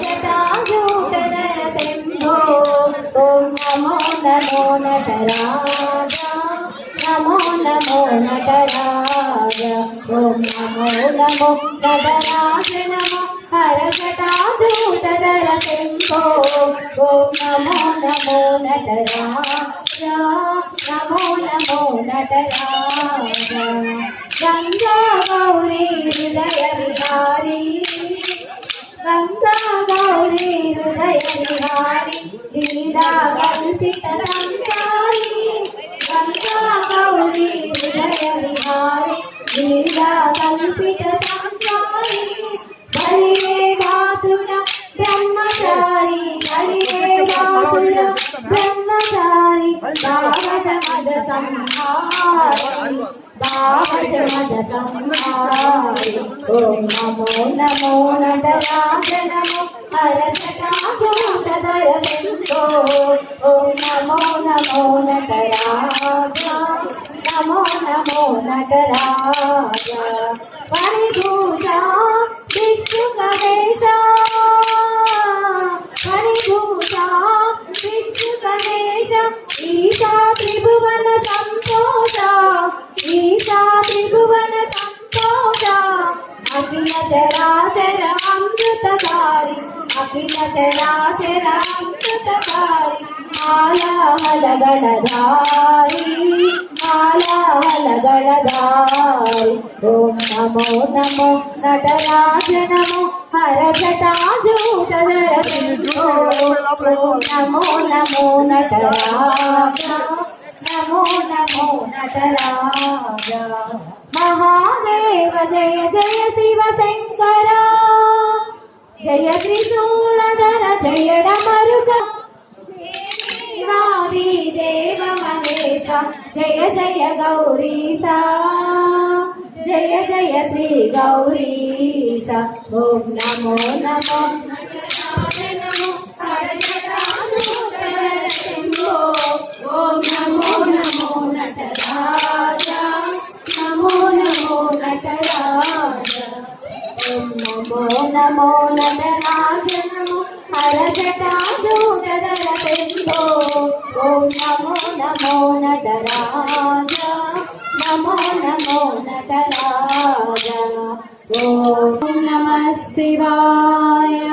जटाजूटधर शम्भो ॐ नमो नमो नटराज नमो नमो नटराज ॐ नमो नमो नटराज नमो हर जटाजूटधर शम्भो ॐ नमो नमो नटराज नमो नमो नटराज गंगा गौरी हृदय विहारी गंगा गौरी हृदय विहारी लीला कल्पित संसारी गंगा गौरी हृदय विहारी लीला कल्पित संसारी हरे मातुर ब्रह्मचारी हरे मातुर ब्रह्मचारी बावज मद संहारी बावज मद संहारी ओम नमो नमो नटराज नमो हर जटाजूटधर शम्भो ओम नमो नमो नटराज नमो नमो नटराज परिभूषा भिक्षुकवेशा परिभूषा भिक्षुकवेश ईशा त्रिभुवन संतोषा ईशा त्रिभुवन संतोषा अखिल चराचर अमृतकारी अखिल चराचर अमृतकारी मालाहलगणधारी मालाहलगणधारी ओम नमो नमो नटराज नमो हर जटाजूटधर शम्भो ओम नमो नमो नटराज नमो नमो नटराज महादेव जय जय शिव शंकर जय त्रिशूलधर जय डमरुक देवादि देव महेश जय जय गौरीसा जय जय श्री गौरीसा ओम नमो नमो नटराज नमो हर जटाजूटधर शम्भो ओम नमो नमो नटराज नमो नमो नटराज ओम नमो नमो नटराज नमो हर जटाजूटधर शम्भो ओम नमो नमो नटराज नमो नमो नटराज ओम नमः शिवाय।